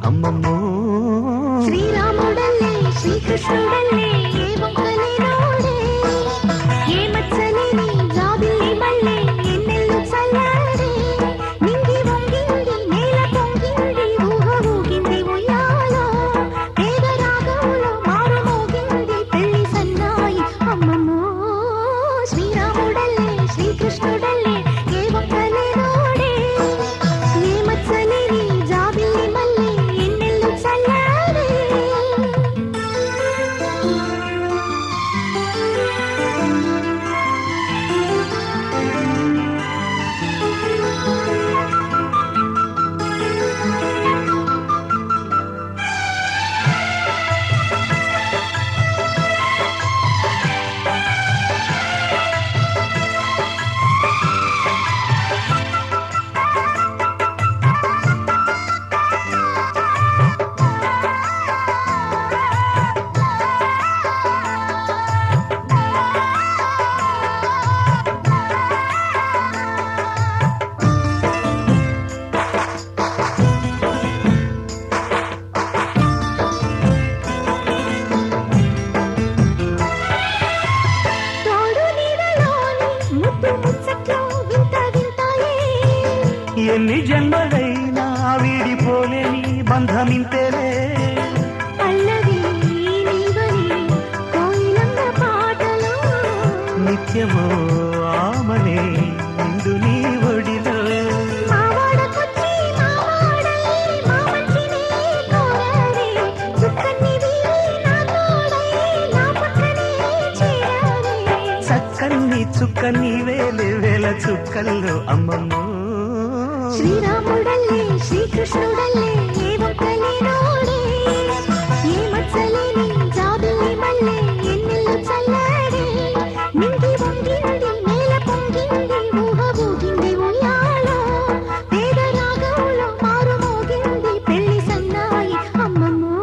అమ్మమ్మో శ్రీరాముడల్లే శ్రీకృష్ణుడల్లే ఏ వంకలే నోడే ఏ మచ్చలేని జాబిల్లి మల్లె ఎన్నెల్లు చల్లాడే నింగి వంగింది నేల పొంగింది ఊహ ఊగింది ఉయ్యాలో పేద రాగంలో మారు మోగింది పెళ్లి సన్నాయి అమ్మమ్మో శ్రీరాముడల్లే శ్రీకృష్ణుడల్లే ఏ వంకలే నోడే ఏ మచ్చలేని జాబిల్లి మల్లె ఎన్నెల్లు చల్లాడే తోడు నీడలోని ముద్దు ముచ్చట్లో వింత వింతాయే ఎన్ని జన్మలైనా వీడిపోలేని బంధమింతేలే పల్లవి నీవని కోయిలంగ పాటలో నిత్యమో ఆమనే నిండు నీ ఒడిలో మావాడకొచ్చి మావాడలే మా మంచినే కోరారే చుక్కని వీరి నా తోడై నా పక్కనే చేరారే చక్కని చుక్కని వేలే వేల చుక్కల్లో అమ్మమ్మో శ్రీరాముడల్లే శ్రీకృష్ణుడల్లే ఏ వంకలే నోడే ఏ మచ్చలేని జాబిల్లి మల్లె ఎన్నెల్లు చల్లాడే నింగి వంగింది నేల పొంగింది ఊహ ఊగింది ఉయ్యాలో పేద రాగంలో మారు మోగింది పెళ్లి సన్నాయి అమ్మమ్మో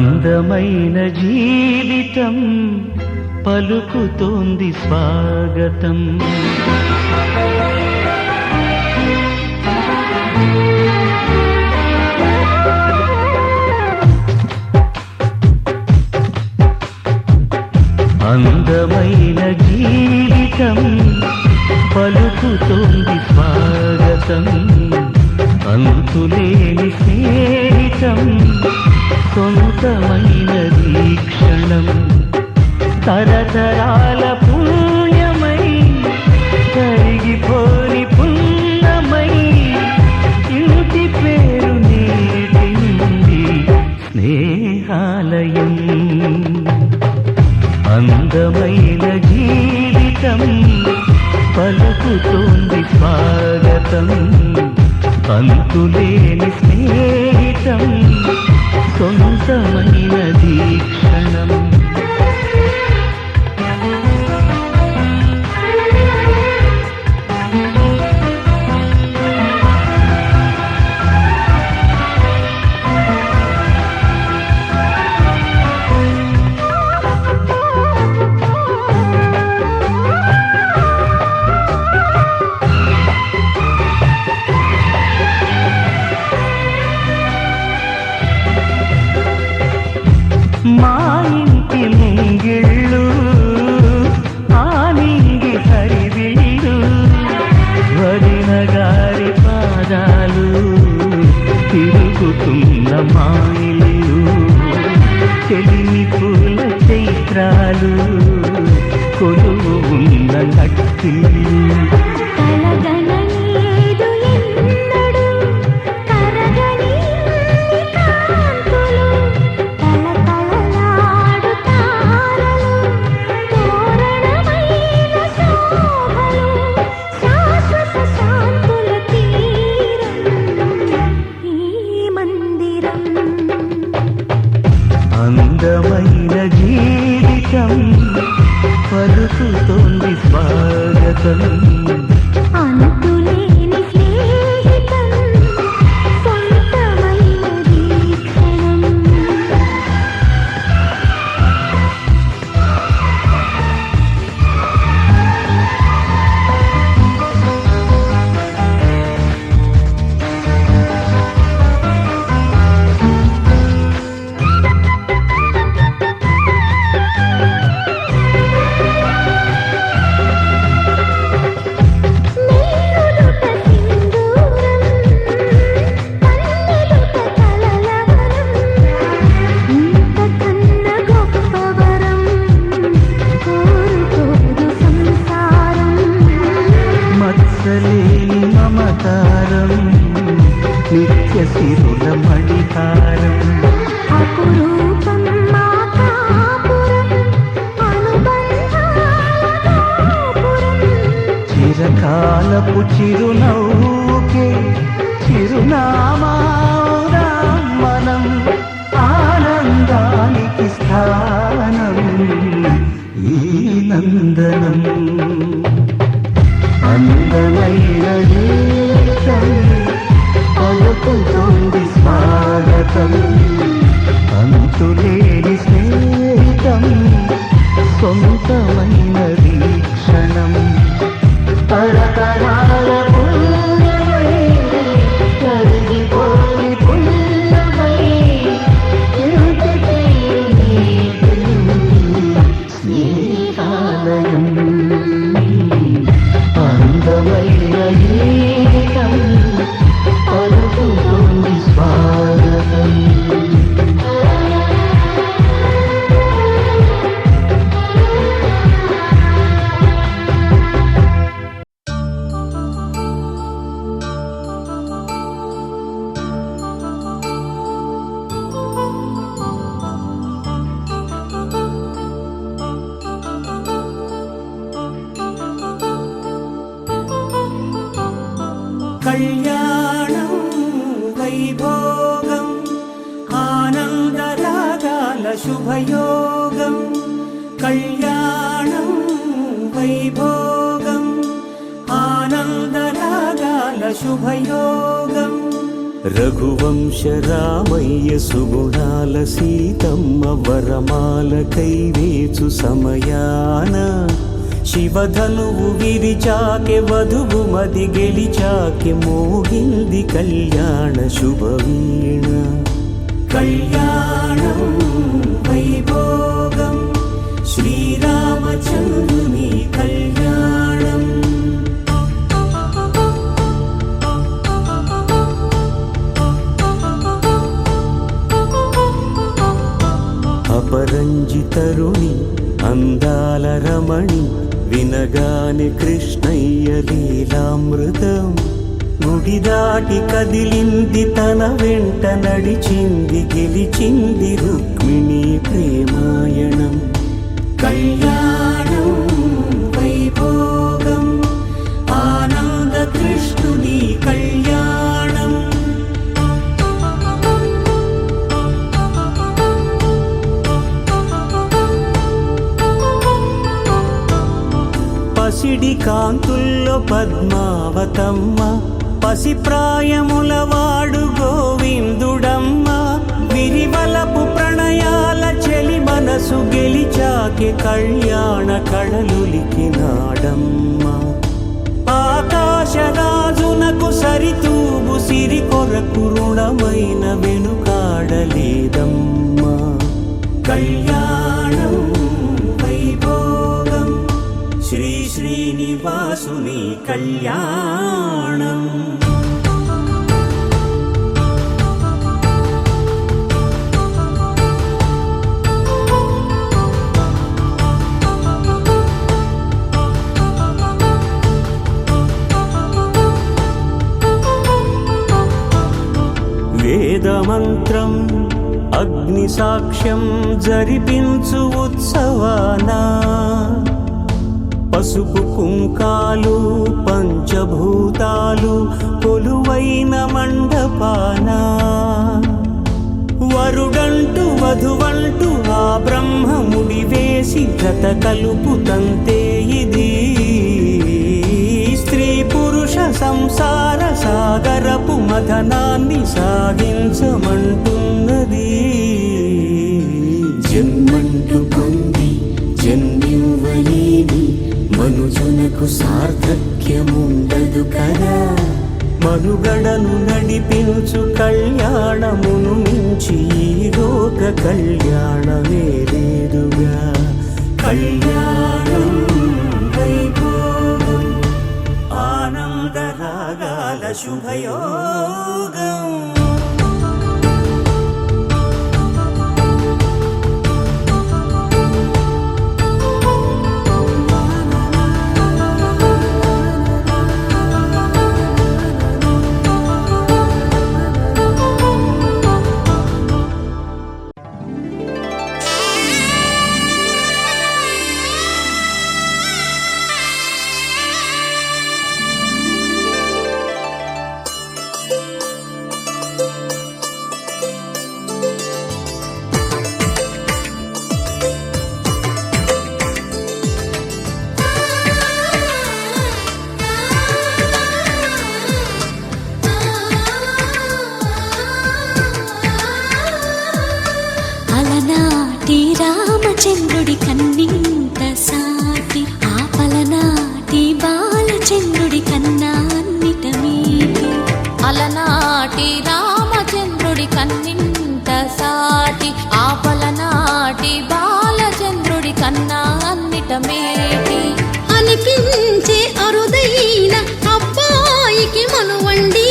అందమైన జీవితం పలుకుతోంది స్వాగతం. అందమైన జీవితం పలుకుతోంది స్వాగతం. అంతులేని స్నేహితం సొంతమైన వీక్షణం. తరతరాల పుణ్యమై కరిగిపోని పుణ్యమై ఇంటి పేరు నేటి నుండి స్నేహాలయం. అందమైన జీవితం పలుకుతోంది స్వాగతం. అంతులేని స్నేహితం సొంతమైన దీక్షణం. మా ఇంటి ముంగిళ్ళు ఆనింగి హరివిళ్ళు వదిన గారి పాదాలు తిరుగుతున్న మా ఇల్లు. చెలిమి పూల చైత్రాలు కొలువు ఉన్న నట్టిల్లు. అందమైన జీవితం పలుకుతోంది స్వాగతం. అంతులేని స్నేహితం సొంతమైన వీక్షణం. మత్సలేని మమతారం నిత్య సిరుల మణిహారం. అపురూపం మా కాపురం అనుబంధాల గోపురం. చిరకాలపు చిరునవ్వుకే చిరునామా మనం. ఆనందానికి స్థానం ఈ నందనం. అందమైన జీవితం పలుకుతోంది స్వాగతం. అంతులేని స్నేహితం సొంతమైన వీక్షణం. తరతరాల పుణ్యమై కరిగిపోని పుణ్యమై ఇంటి పేరు నీటి స్నేహాలయం. అందమైన జీవితం పలుకుతోంది స్వాగతం. కళ్యాణం వైభోగం ఆనందరాగాల శుభయోగం. కళ్యాణం వైభోగం ఆనందరాగాల శుభయోగం. రఘువంశ రామయ్య సుగుణాల సీతమ్మ వరమాల కైవేచు సమయాన శివధనువు విరిచాకె వధువు మది గెలిచాకె మోగింది కళ్యాణ శుభవీణ కళ్యాణం వైభోగం శ్రీరామచంద్రుని కళ్యాణం అపరంజి తరుణి అందాల రమణి వినగానే కృష్ణయ్య లీలామృతం గుడి దాటి కదిలింది తన వెంట నడిచింది గెలిచింది రుక్మిణి ప్రేమాయణం కళ్యాణం వైభోగం ఆనంద కృష్ణుని కళ్యాణం పసిడి కాంతుల్లో పద్మావతమ్మ పసిప్రాయముల వాడు గోవిందుడమ్మ విరివలపు ప్రణయాల చెలి మనసు గెలిచాకే కళ్యాణ కళలులికినాడమ్మ ఆకాశరాజునకు సరితూగు సిరి కొరకు రుణమైన వెనుకాడలేదమ్మా కళ్యాణం వైభోగం శ్రీ శ్రీనివాసుని కళ్యాణం వేదమంత్రం అగ్ని సాక్ష్యం జరిపించు ఉత్సవానా పసుపు కుంకాలు పంచభూతాలు కొలువైన మండపాన వరుడంటూ వధువంటూ ఆ బ్రహ్మముడి వేసి జత కలుపుతంతే ఇది స్త్రీ పురుష సంసార సాగరపు మథనాన్ని సాగించమంటున్నది జన్మంటూ పొంది జన్మివ్వలేని మనుజునకు సార్థక్యముండదు కదా మనుగడను నడిపించు కళ్యాణమును మించి ఈ లోక కళ్యాణమే లేదుగా కళ్యాణం వైభోగం ఆనందరాగాల శుభయోగం అలనాటి రామచంద్రుడి కన్నింత సాటి ఆపలనాటి బాలచంద్రుడి కన్నా అన్నిట మీటి అలనాటి రామచంద్రుడి కన్నింత సాటి ఆపలనాటి బాలచంద్రుడి కన్నా అన్నిట మేటి అనిపించే అరుదైన అబ్బాయికి మనువండి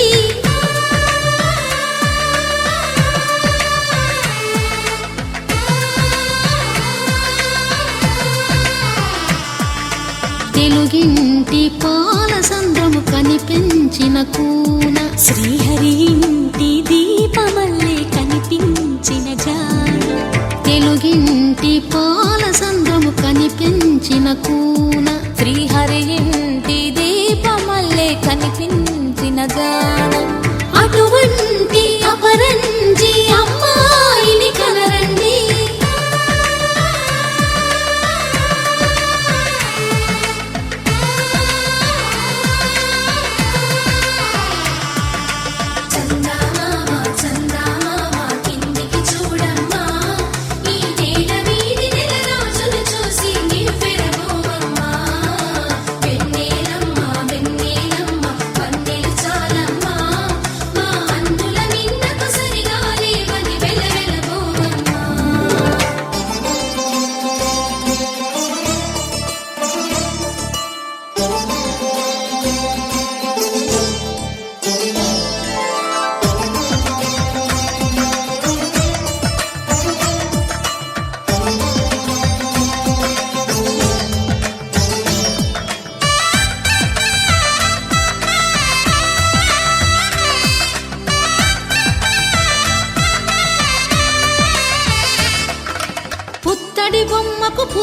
తెలుగింటి పాల సంద్రము కనిపించిన కూన శ్రీహరి ఇంటి దీపమల్లే కనిపించిన జాన తెలుగింటి పాల సంద్రము కనిపించిన కూన శ్రీహరి ఇంటి దీపమల్లే కనిపించిన జానం అటువంటి అపరంజి అమ్మాయిని కనరండి చందమామ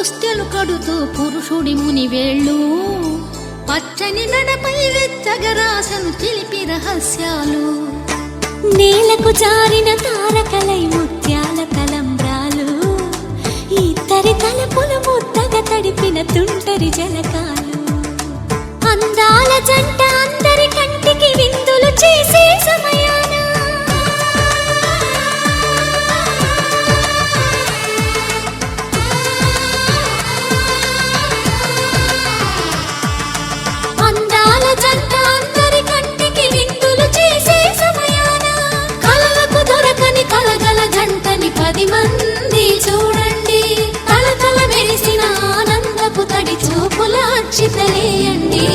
పుస్తెలు కడుతూ పురుషుడి ముని వేళ్ళు పచ్చని మెడపై వెచ్చగరాసను చిలిపి రహస్యాలు నేలకు జారిన తారకలై ముత్యాల తలంబ్రాలు ఇద్దరి తలపులు ముద్దగా తడిపిన తుంటరి జలకాలు అందాల జంట అందరి కంటికి విందులు చేసే సమయాన అందాల జంట అందరి కంటికి విందులు చేసే సమయాన కలలకు దొరకని కలగల జంటని 10 మంది చూడండి కలకల మెరిసిన ఆనందపు తడి చూపుల అక్షితలేయండి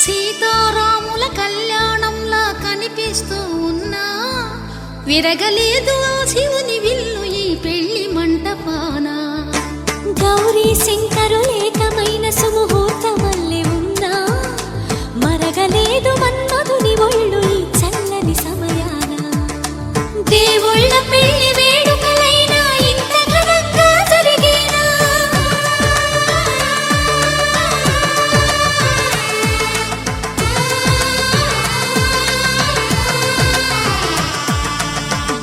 సీతారాముల కళ్యాణంలా కనిపిస్తూ ఉన్నా విరగలేదు ఆ శివుని విల్లు ఈ పెళ్లి మంటపాన గౌరీ శంకరులేకమైన సుముహూర్తమల్లె ఉన్నా మరగలేదు మన్మధుని ఒళ్ళు ఈ చల్లని సమయాన దేవుళ్ళ పెళ్లి వేడుకలైనా ఇంత ఘనంగా జరిగేనా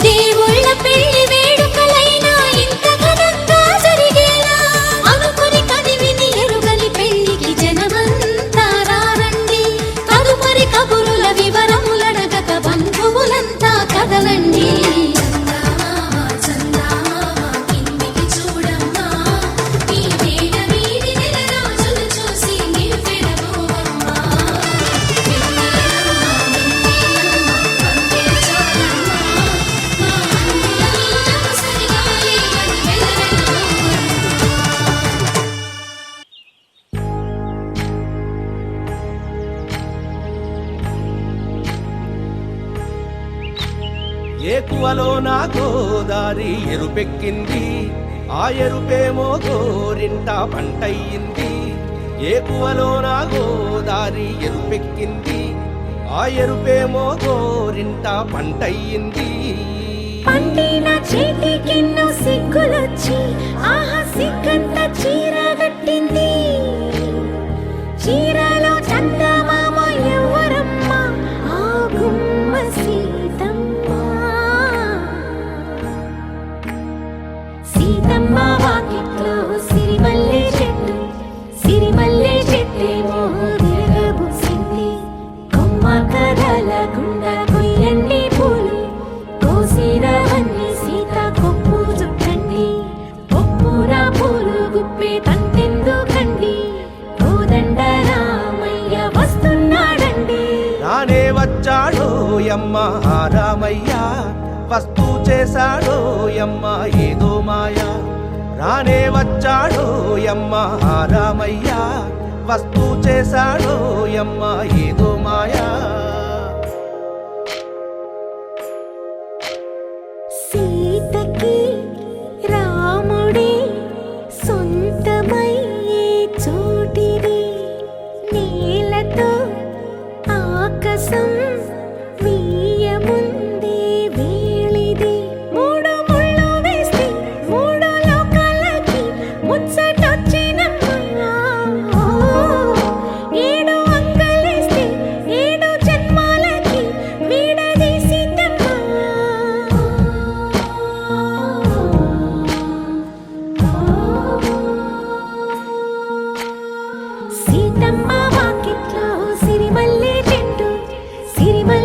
దేవుళ్ళ పెళ్లి వేడుకలైనా ఇంత ఘనంగా జరిగేలా అనుకుని కదివిని ఎరుగని పెళ్లికి జనమంతా రారండి తదుపరి కబురుల వివరములడగక బంధువులంతా కదలండి ఏకువలో నా గోదారి ఎరుపెక్కింది ఆ ఎరుపేమో గోరింట పంటయ్యింది ఏకువలో నా గోదారి ఎరుపెక్కింది ఆ ఎరుపేమో గోరింట పంటయ్యింది పండిన చేతికెన్నో సిగ్గులొచ్చి ఆహా సిగ్గంత చీర కట్టింది చీరలో చందమామ ఎవరమ్మ ఆ గుమ్మ సీతమ్మ సీతమ్మ వాకిట్లో సిరిమల్లె చెట్టేమో విరగబూసింది కొమ్మ కదలకుండా కొయ్యండి పూలు కోసిరవన్నీ సీత కొప్పు చుట్టండి కొప్పురా పూలు గుప్పే తంతెందుకండి కోదండ రామయ్య వస్తున్నాడండి రానే వచ్చాడో యమ్మ ఆ రామయ్య వస్తూ చేశాడో యమ్మ ఏదో మాయా రానే వచ్చాడో యమ్మ ఆ రామయ్య వస్తూ చేశాడో యమ్మ ఏదో మాయా సీతకి రాముడే సొంతమయ్యే చోటిది నేలతో ఆకాశం వీయముందే వేళిది మూడు ముళ్ళు వేస్తే మూడు లోకాలకి ముచ్చటొచ్చినమ్మా ఏడు అంగలేస్తే 7 జన్మాలకి వీడదీసిందమ్మా సీతమ్మ వాకిట్లో సిరిమల్లె చెట్టు సిరిమల్లె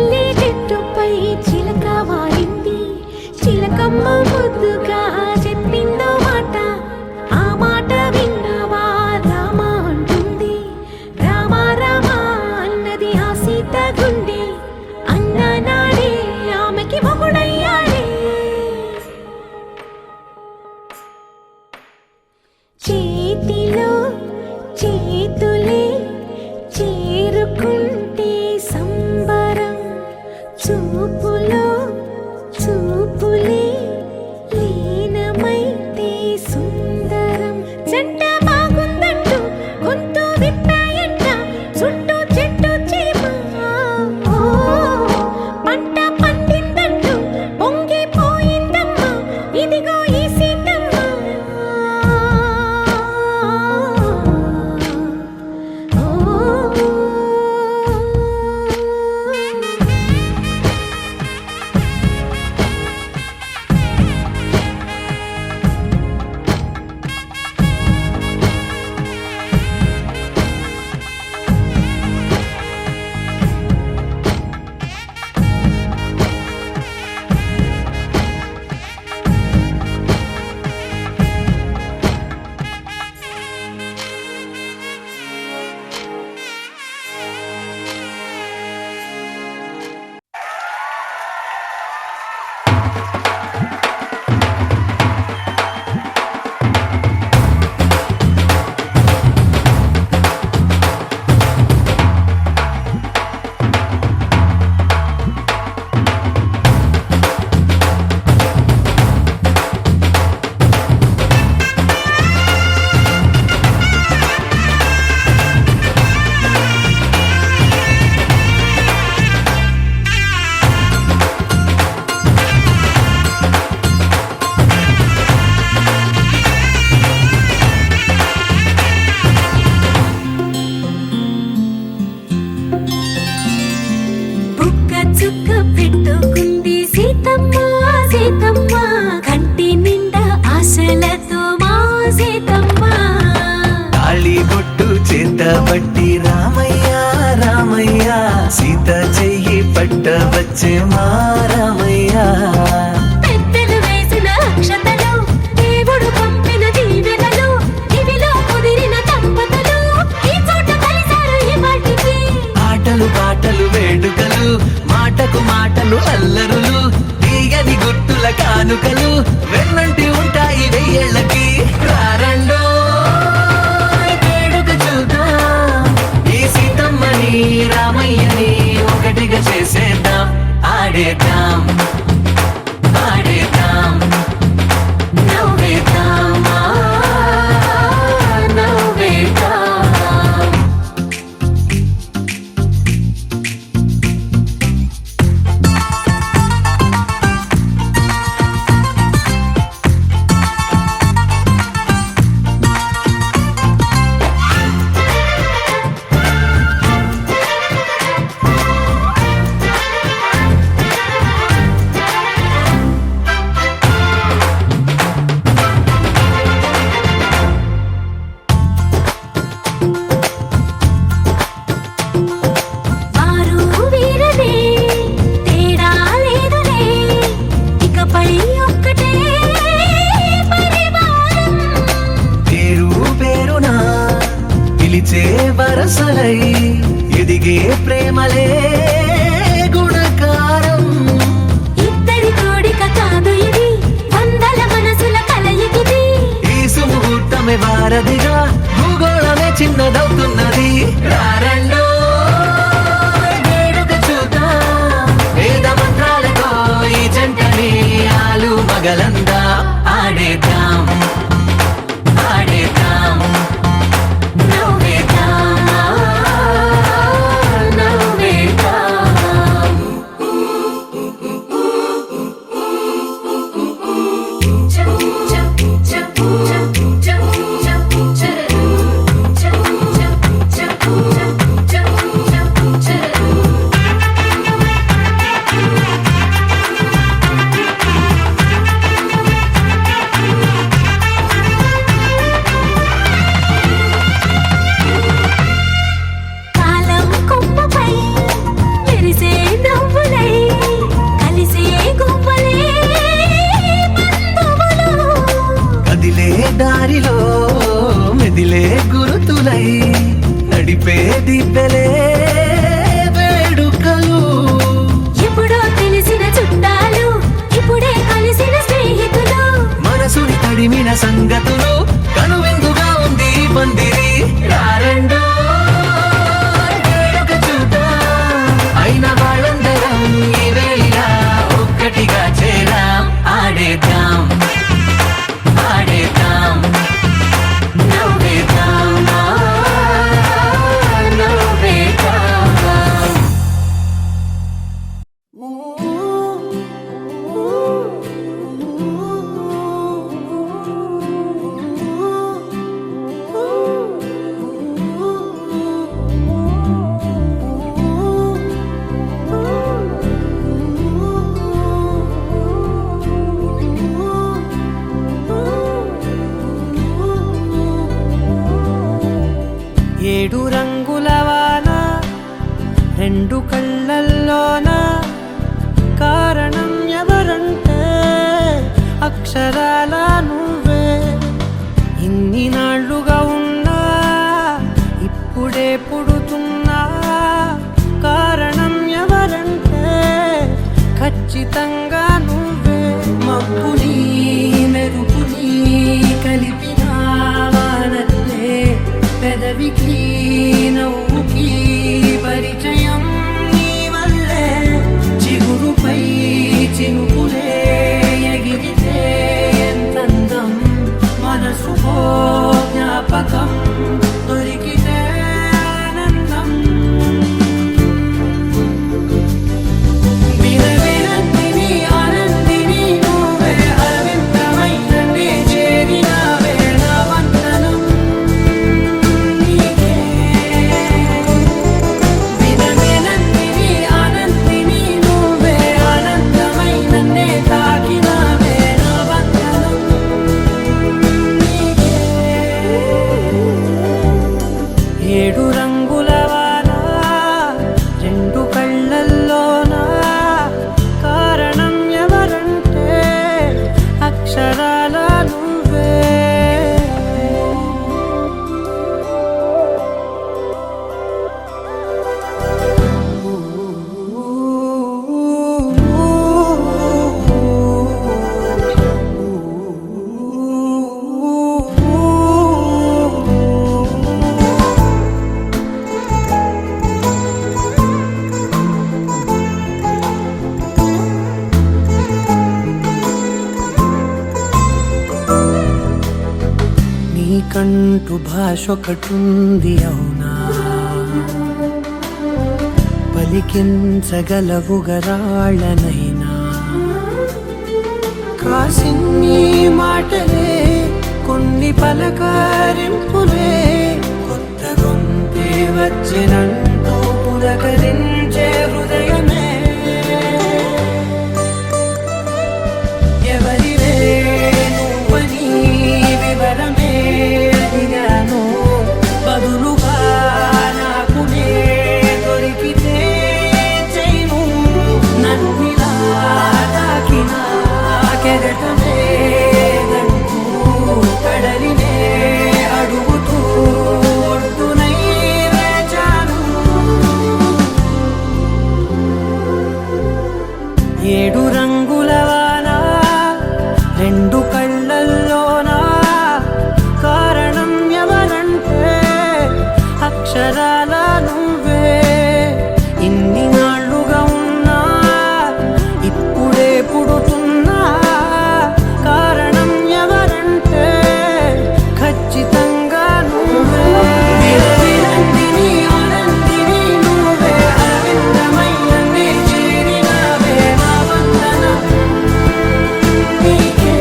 సీతమ్మ సీతమ్మ కంటి నిండా ఆశలతో మా సీతమ్మ తాళి బొట్టు చేతబట్టి రామయ్య రామయ్య సీత చెయ్యి పట్ట వచ్చే మా రామయ్య పెద్దలు వేసిన అక్షతలు దేవుడు పంపిన దీవెనలు ఇవిలో కుదిరిన దంపతులు ఈ చోట కలిసారు ఈ వాటికి ఆటలు పాటలు వేడుకలు మాటకు మాటలు అల్లరులు తీయని గుట్టుల కానుకలు వెన్నంటి ఉంటాయి వెయ్యేళ్ళకి రారండో వేడుక చూద్దాం ఈ సీతమ్మని రామయ్యని ఒకటిగా చేసేద్దాం ఆడేద్దాం ఆడేద్దాం నవ్వేద్దాం నవ్వేద్దాం వారు వీరనే తేడా లేదులే ఇకపై ఒక్కటే పరివారం పేరు పేరునా పిలిచే వరసలై ఎదిగే ప్రేమలే గుణకారం ఇద్దరి కోడిక కాదు ఇది వందల మనసుల కలయికిది ఈ సుముహూర్తమే వారధిగా భూగోళమే చిన్నదవుతున్నది రారండో వేడుక చూద్దాం వేద మంత్రాలతో ఈ జంటని ఆలు మగలందా ఆడేద్దాం ఆడేద్దాం నవ్వేద్దాం నవ్వేద్దాం కాలం కొమ్మపై మెరిసే నవ్వులై కలిసే గువ్వలే బంధువులు కదిలే దారిలో మెదిలే గురుతులై నడిపే దిబ్బెలే వేడుకలు ఎప్పుడో తెలిసిన చుట్టాలు ఇప్పుడే కలిసిన స్నేహితులు మనసుని తడిమిన సంగతులు కనువిందుగా ఉంది ఈ పందిరి రారండో వేడుక చూద్దాం అయిన వాళ్ళందరం ఈ వేళ ఒక్కటిగా చేరాం ఆడేద్దాం ఆడేద్దాం నవ్వేద్దాం నవ్వేద్దాం ఏడు రంగుల వాన రెండు కళ్ళల్లోన కారణం ఎవరంటే అక్షరాల నువ్వే ఇన్ని నాళ్ళుగా ఉన్నా ఇప్పుడే పుడుతున్నా కారణం ఎవరంటే ఖచ్చితంగా నువ్వే మబ్బుని మెరుపుని కలిపిన వానల్లే పెదవికి నవ్వుకి పరిచయం నీ వల్లే చిగురుపై చినుకులే ఎగిరితే ఎంతందం మనసుకో జ్ఞాపకం దొరికితే ఆనందం వినవినంతిని మనకంటూ భాష ఒకటుంది అవునా, పలికించగలవు గరాళ్ళనైనా. కాసిన్ని మాటలే కొన్ని పలకరింపులే, కొత్త గొంతే వచ్చినంటూ పులకరించే హృదయమే. ఎవరివే నువ్వని వివరమే అడిగాను, బదులుగా నాకునే దొరికితే చేయను. నన్నిలా తాకిన కెరటమే గంటూ కడలినే అడుగుతూ ఒడ్డునై వేచాను. 7 రంగుల వాన 2 కళ్ళల్లోనా, కారణం ఎవరంటే అక్షరాల నువ్వే. ఇన్ని నాళ్ళుగా ఉన్నా ఇప్పుడే పుడుతున్నా, కారణం ఎవరంటే ఖచ్చితంగా నువ్వే. విలవిలంటిని ఆనందిని నువ్వే, అరవిందమయ్యనే చేరినావే. నా వందనం నీకే.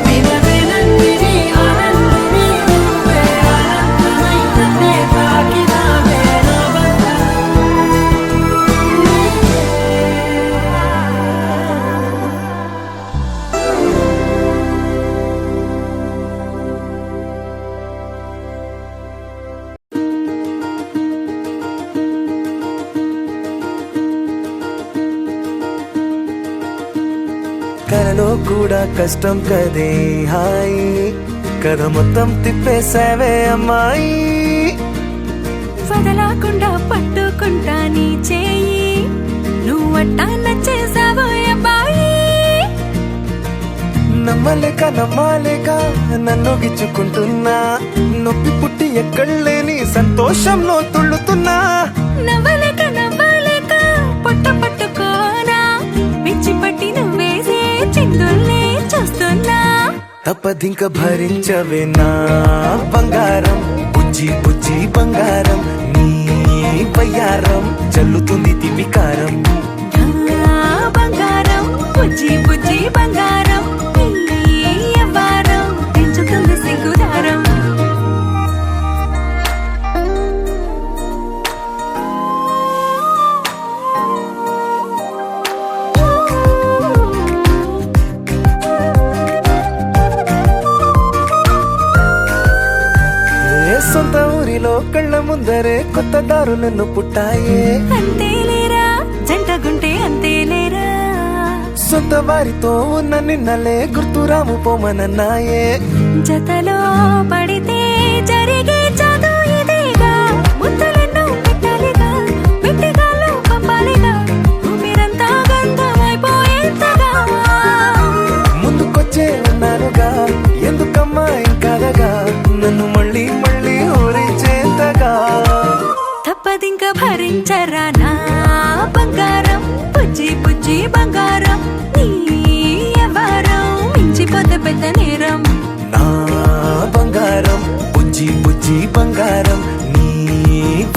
విలవిలంటిని ఆనందిని నువ్వే, అనంతమయ్యనే తాకినావే. నా వందనం నీకే. కలలో కూడా కష్టం కదే హాయి, కథ మొత్తం తిప్పేసావే అమ్మాయి. వదలకుండా పట్టుకుంటా నీ చేయి, నువ్వట్టా నచ్చేసావో అబ్బాయి. నమ్మలేక నమ్మాలేక నన్ను గిచ్చుకుంటున్నా, నొప్పి పుట్టి ఎక్కడలేని సంతోషంలో తుళ్ళుతున్నా. నవ్వలేక నవ్వలేక పొట్ట పట్టుకోనా, పిచ్చి పట్టి నువ్వేసే చిందుల్నే చూస్తున్నా. తప్పదింక భరించవే నా బంగారం, బుజ్జి బుజ్జి బంగారం. నీ బయ్యారం చల్లుతుంది తివికారం. నా బంగారం బుజ్జి బుజ్జి బంగారం, నీ యవ్వారం పెంచుతుంది సిగ్గుదారం. ఏ సొంత ఊరిలో కళ్ళ ముందరే కొత్త దారులను పుట్టాయే. అంతేలేరా జంటగుంటే అంతేలేరా, సొంత వారితో ఉన్న నిన్నలే గుర్తురాము పోమనన్నాయే. జతలో పడితే జరిగే జాదు ఇదేగా, ముద్దలెన్నో పెట్టాలిగా, పెట్టిగాల్లో పంపాలిగా, ఊపిరంతా గంధమైపోయేంతగా. ముందుకొచ్చే ఉన్నానుగా, ఎందుకమ్మా ఇంకాదగా, నన్ను మళ్ళీ మళ్ళీ ఊరించేంతగా. తప్పదింక భరించరా నా బంగారం, బుజ్జి బుజ్జి బంగారం. నీ యవ్వారం మించిపోతే పెద్ద నేరం. నా బంగారం బుజ్జి బుజ్జి బంగారం. నీ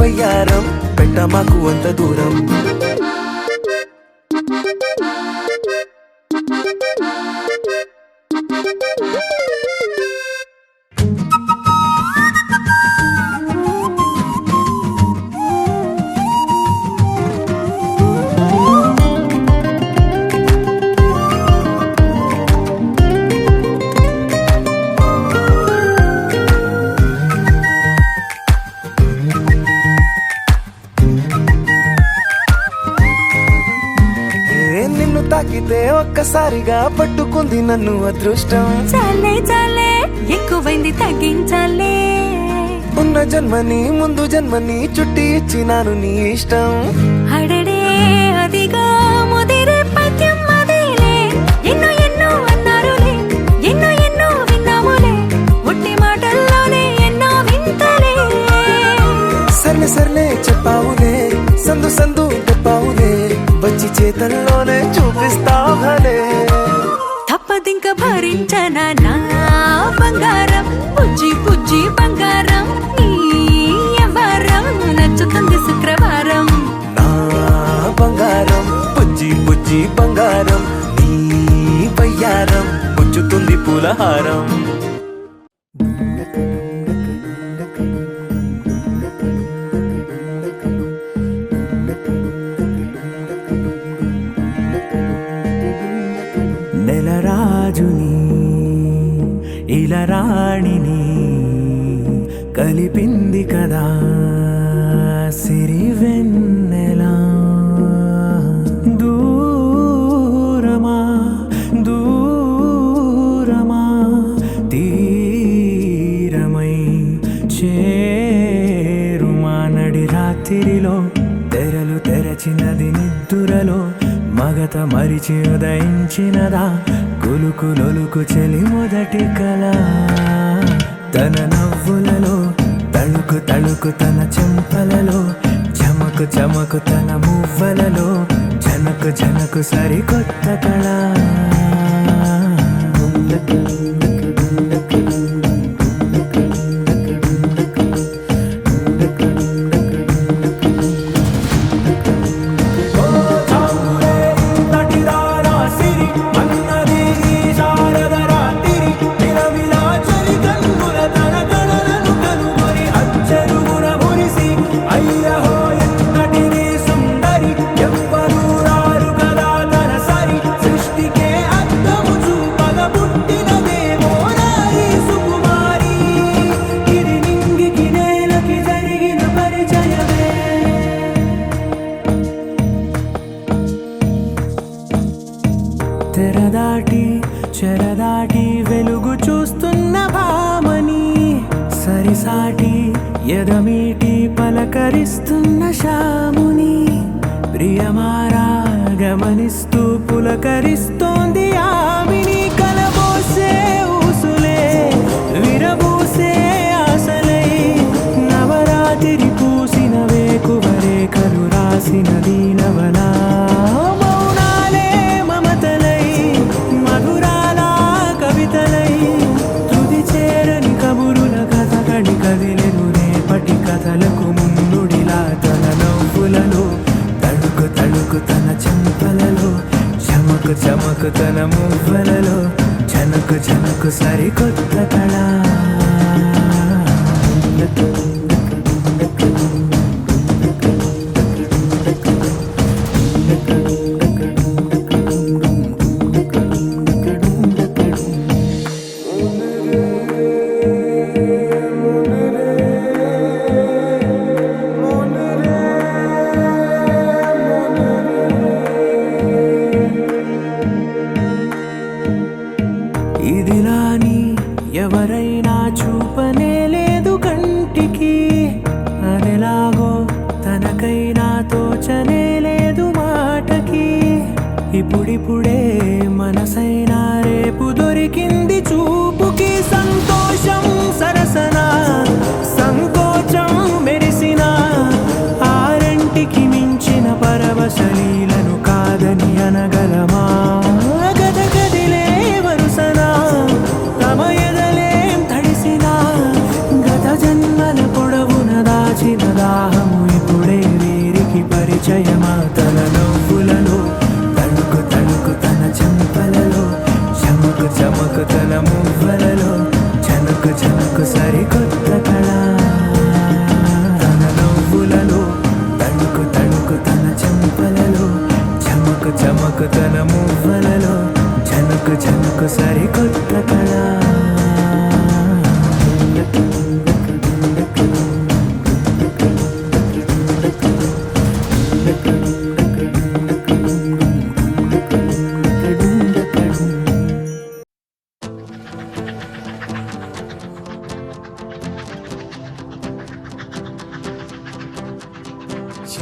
బయ్యారం పెట్ట మాకు అంత దూరం. నిన్ను తాకితే ఒక్కసారిగా పట్టుకుంది నన్ను అదృష్టం. చాలే చాలే ఎక్కువైంది తగ్గించాలే, ఉన్న జన్మని ముందు జన్మని చుట్టి ఇచ్చినాను నీ ఇష్టం. అడడే అదిగా ముదిరే పద్యం అదేలే. ఎన్నో ఎన్నో అన్నారులే, ఎన్నో ఎన్నో విన్నాములే, ఒట్టి మాటల్లోనే ఎన్నో వింతలే. సర్లే సర్లే చెప్పావులే, సందు సందు చెప్పావులే, వచ్చి హారం. నెలరాజుని ఇలా రాణిని కలిపింది కదా సిరివెన్నెలా. దూరమా దూరమా తీరమై చేరుమా నడి రాత్రిలో తెరలు తెరచినది నిద్దురలో మగత మరిచి ఉదయించినదా కులుకులొలుకు చెలి మొదటి కళ. తన నవ్వులలో తళుకు తళుకు తన చెంపలలో చమకు చమకు తన మువ్వలలో జనకు జనకు సరికొత్త కళ. తెరదాటి చెరదాటి వెలుగు చూస్తున్న భామని సరిసాటి ఎదమీటి పలకరిస్తున్న శాముని ప్రియమారా గమనిస్తూ పులకరిస్తోంది ఆవిని. కలబోసే ఊసులే విరబూసే ఆశలై నవరాత్రి పూసిన వేకువరేఖలు రాసిన దీనవలా. మౌనాలే మమతలై మధురాల కవితలై తుది చేరని కబురుల కథ కడి కదిలెను రేపటి కథలకు ముందుడిలా. తన నవ్వులలో తడుకు తడుకు తన చెంపలలో చమకు చమకు తన మువ్వలలో జనకు జనకు సరికొత్త కళ. ఇదిలాని ఎవరైనా చూపనే లేదు కంటికి, అదెలాగో తనకైనా తోచనే లేదు మాటకి. ఇప్పుడిప్పుడే మనసైనా రేపు దొరికింది చూపుకి. సంతోషం సరసన సంకోచం మెరిసిన ఆరంటికి మించిన పరవశలీలను కాదని అనగలమా. గద గదిలే వరుసన తమ ఎదలేం తడిసిన గత జన్మల పొడవున దాచిన దాహము ఇప్పుడే వీరికి పరిచయమా. తన నవ్వులలో తణుకు తణుకు తన చెంపలలో చమకు చమకు తన మువ్వలలో జనకు జనకు సరికొత్త కళ. తన నవ్వులలో తణుకు తణుకు తన చెంపలలో చమకు చమకు తన మువ్వలలో జనకు జనకు సరికొత్త కళ.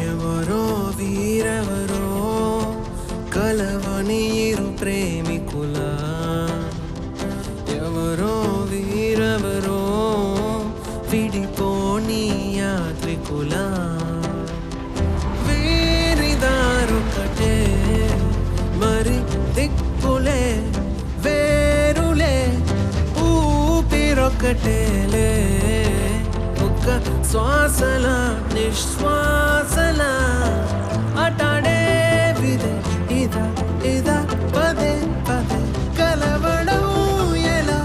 ఎవరో వీరెవరో కలవని ఇరు ప్రేమికుల, ఎవరో వీరెవరో విడిపోని యాత్రికుల. వీరిదారొకటే మరి దిక్కులే వేరులే ఊపిరొకటేలే. ఒక్క శ్వాసల నిశ్వాసల అటాడే విదే ఇద ఇద పదే పదే కలవడం ఎలా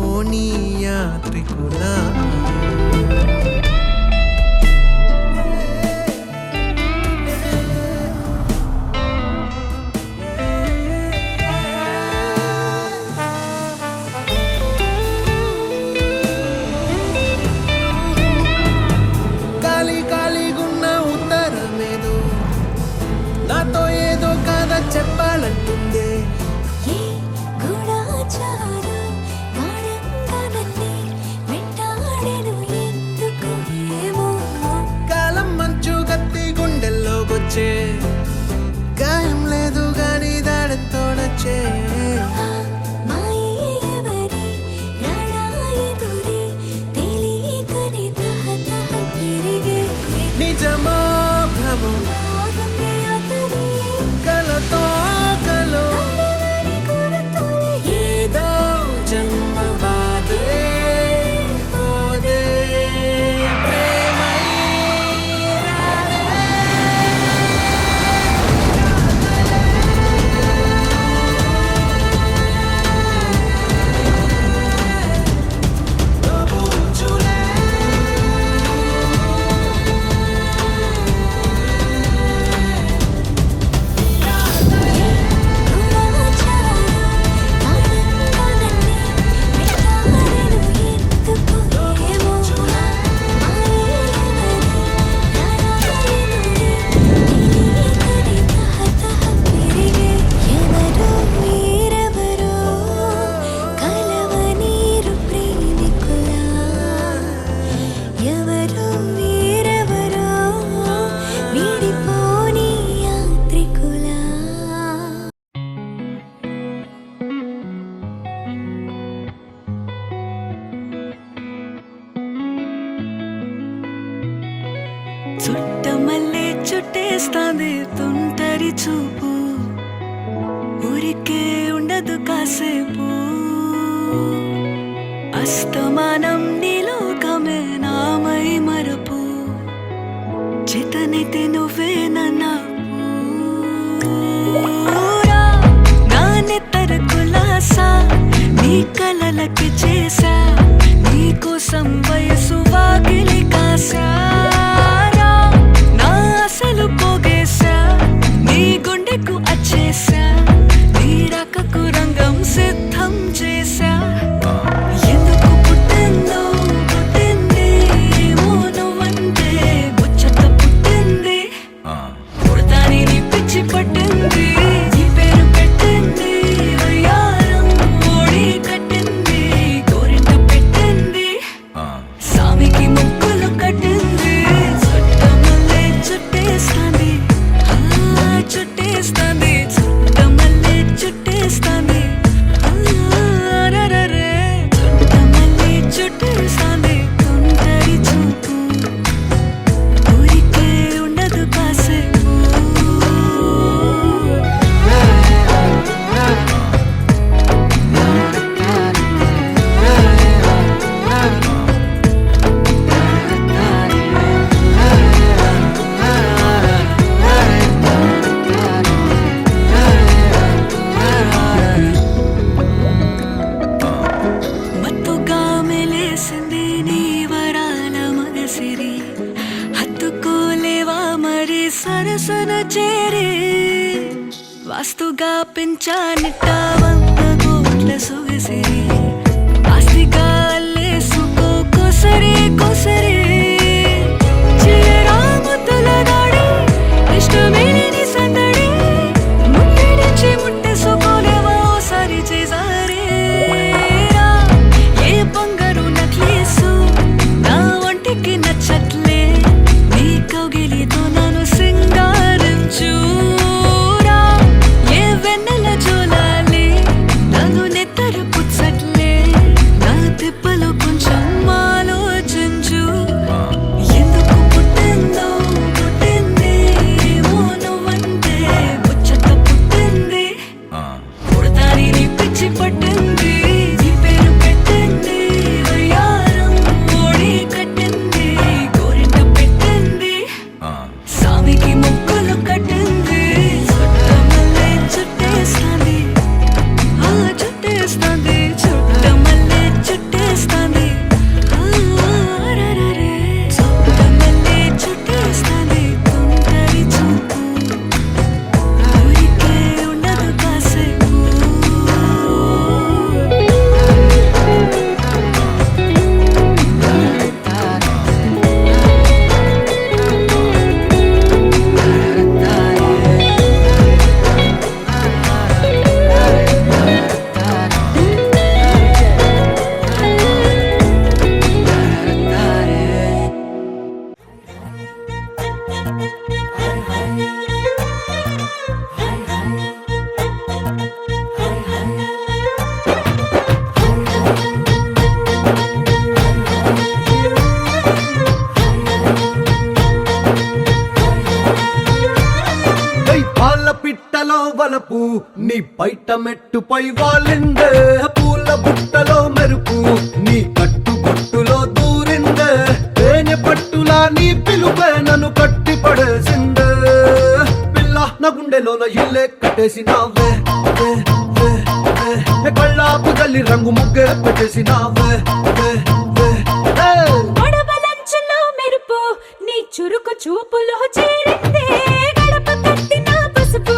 విడిపోని యాత్రికులా ఖాళీ ఖాళీగున్న ఉత్తరమేదో నాతో ఏదో కథ చెప్పాలంటుందే ఏ గూఢాచారం గాఢంగా నన్నే వెంటాడెను ఎందుకు ఏమో కాలం మంచు కత్తి గుండెల్లోకొచ్చే గాయం లేదు గాని దాడంతో నచ్చే మాయే ఎవరి రాడాయెదురే తెలియకనే తహతహ పెరిగే నిజమో భ్రమో ఆగమే అతని కలతో కలో గుర్తులే ఏదో జన్మ బాధే పోదే ప్రేమై ఎవరో వీరెవరో వీడిపోని యాత్రికులా చుట్టమల్లే చుట్టేస్తాంది తుంటరి చూపు ఊరికే ఉండదు కాసేపు అస్తమానం నీలోకమే నామై మరపు చేతనైతే నువ్వే నన్నా నా నెత్తర కులాసా నీ కలలకి చేసా నీ కోసం వయసు వాకిలి కాసారా నా అసలు పోగేశా నీ గుండెకు అచ్చేసా నీ రకకు రంగం సిద్ధం చేశా ఎందుకు పుట్టిందో పుట్టింది ఏమో నువ్వంటే ముచ్చట పుట్టింది పుడతాని నీ పిచ్చి పట్టింది నీ పేరు పెట్టింది వయ్యారం ఓడి కట్టింది గోరింట పెట్టింది సామికి ముక్కులు కట్టింది చుట్టమల్లే చుట్టేస్తాంది చుట్టేస్తాంది చుట్టమల్లే చుట్టేస్తాంది రరరే చుట్టమల్లే చుట్టేస్తాంది తుంటరి చూపు ఊరికే ఉండదు కాసేపు మత్తుగా మెలేసింది నీ వరాల మగసిరి హత్తుకోలేవా మరి సరసన చేరి వాస్తుగా పెంచానిట్ట 100 కోట్ల సొగసిరి ఆస్తిగా అల్లేసుకో కొసరి కొసరి చిరాముతుల దాడి ఇష్టమేని సందడి ముట్టడించి ముట్టేసుకోలేవా ఓసారి చేసారి ఏ బంగారు నక్లీసు నా ఒంటికి నచ్చట్లే నీ కౌగిలితో నన్ను సింగారించురా ఏ వెన్నెల జోలాలి నన్ను నెత్తరు తలుపు నీ బయట మెట్టుపై వాలిందే పూల బుట్టలో మెరుపు నీ కట్టు కొట్టులో దూరిందే తేనె పట్టులా నీ పిలుపే నన్ను కట్టి పడేసిందే పిల్ల నా గుండెలోన ఇల్లే కట్టేసినావే వే, వే, వే. కళ్ళాపు గల్లి రంగు ముగ్గే పెట్టేసినావే వే, వే, వే. గొడవలంచులో మెరుపు నీ చురుకు చూపులో చేరిందే గడప కట్టిన పసుపు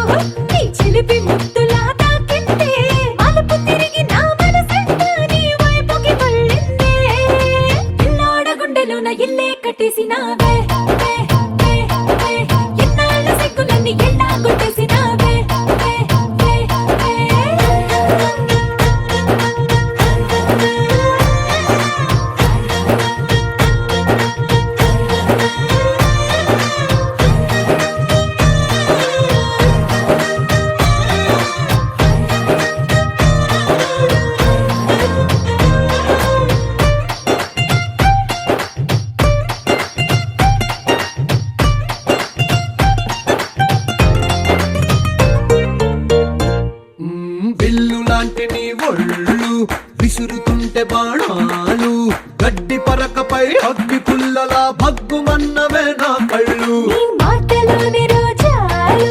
నీ చిలిపి ముద్దులా తాకిందే మలుపు తిరిగి నా మనసంతా నీ వైపుకి మళ్ళిందే పిల్లోడ గుండెలోన ఇల్లే కట్టేసినావే వే, వే, వే. ఎన్నాళ్ళ సిగ్గులన్నీ ఎలా కొట్టేసినావే వే, వే, వే. బిల్లు లాంటి నీ ఒళ్ళు విసురుతుంటే బాణాలు గడ్డి పరకపై అగ్గి పుల్లలా భగ్గుమన్నవే నా కళ్ళు నీ మాటలోని రోజాలు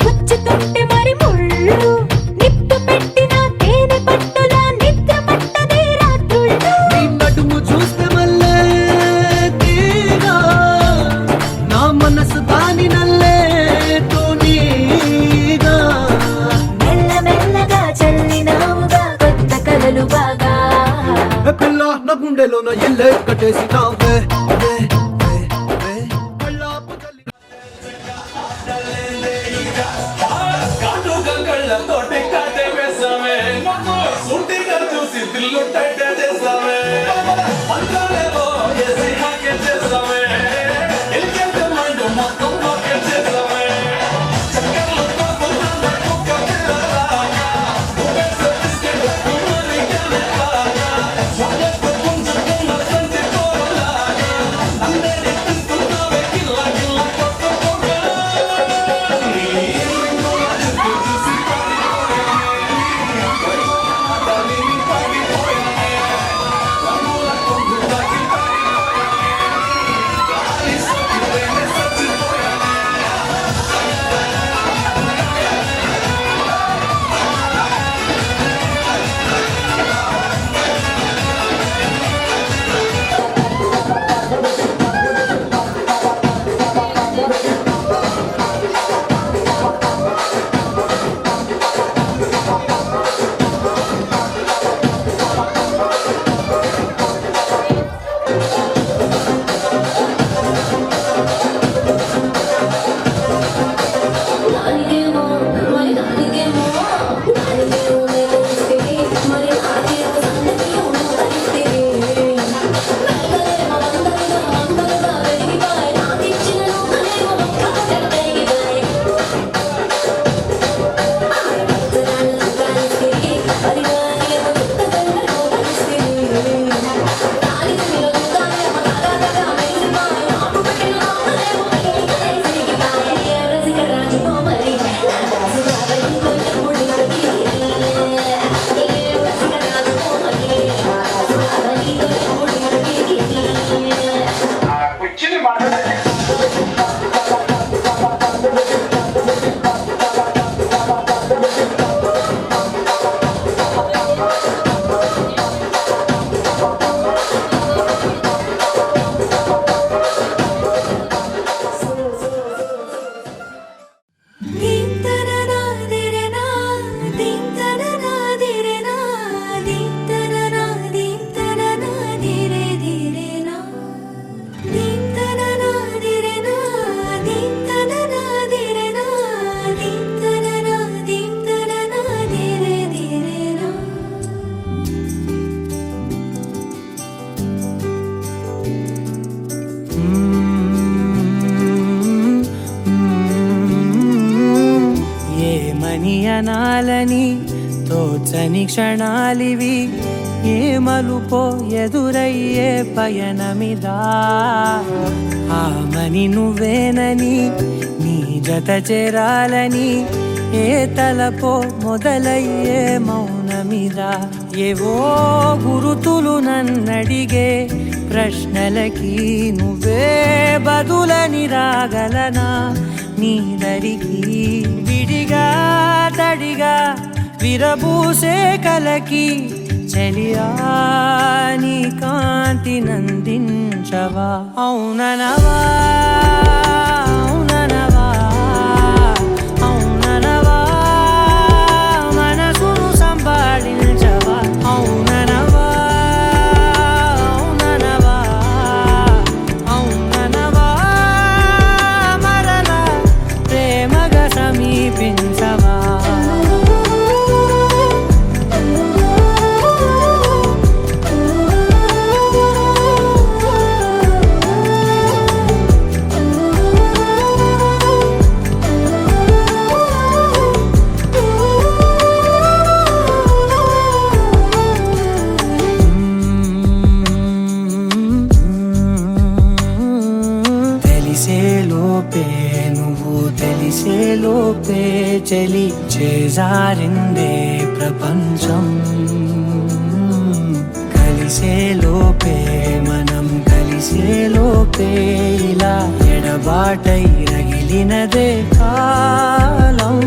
గుచ్చుతుంటే మరి ముళ్ళు నిప్పు పెట్టిన తేనె పట్టులా నిద్ర పట్టదే రాత్రుళ్ళు నీ నడుము చూస్తే మళ్ళీ తీరా నా మనసు దాని నల్లే తోనీగా మెల్లమెల్లగా చల్లినావుగా కొత్త కలలు బాగా పిల్ల నా గుండెలోన ఇల్లే కట్టేసినావే వే, వే, వే. కళ్ళాపు గల్లి కాటుక కళ్ళతోటి కాటే వేసామే సుంటిగా చూసి దిల్లు టైట్ చేసామే పంటలేవో వేసి మార్కెట్ చేసామే ఎలికెళ్తే మైండ్ మొత్తం మార్కెట్ చేసామే చక్కర్లు తోపుతున్న కుక్క పిల్లలాగా ఉప్పేసే బిస్కెట్ కుమ్మరి గెలలాగా చాక్లెట్ పుంజుకున్న సంచి కూరలాగా అందరి తింటున్నావే గిల్ల గిల్ల కొత్త పొగ నానికేమో మరి నానికేమో నానికేమో తెలిస్తే మరి నాకేమో సంగతి తెలిస్తే మెల్లలేమో వందలుగా వెలిగిపోయి నాకిచ్చిన నూనెమో ఒక్కటే పెరిగిపోయి ఆడపిల్లలు కలిస్తే అది నాకేమో కొత్త కళ్ళలో కలిస్తే నానికేమో గుండాలేమో తలగా మెలిగిపోయి ఆపు పెట్టిన నూనెమో వెలిగిపోయి రసికరాజుకో మరి ఏమని అనాలని తోచని క్షణాలివి ఏ మలుపో ఎదురయ్యే పయనమిదా ఆమని నువ్వేనని నీ జత చేరాలని ఏ తలపో మొదలయ్యే మౌనమిదా ఏవో గురుతులు నన్నడిగే ప్రశ్నలకి నువ్వే బదులని రాగలనా నీ దరికి విడిగా తడిగా విరబూసే కలకి చెలియా నీ కాంతి నందించవా అవుననవా అవుననవా అవుననవా మనసును సంపాదించవా అవుననవా అవుననవా అవుననవా మరలా ప్రేమగా సమీపించవా తెలిసేలోపే నువ్వు తెలిసేలోపే చలి చేజారిందే ప్రపంచం కలిసేలోపే మనం కలిసేలోపే ఇలా ఎడబాటై రగిలినదే కాలం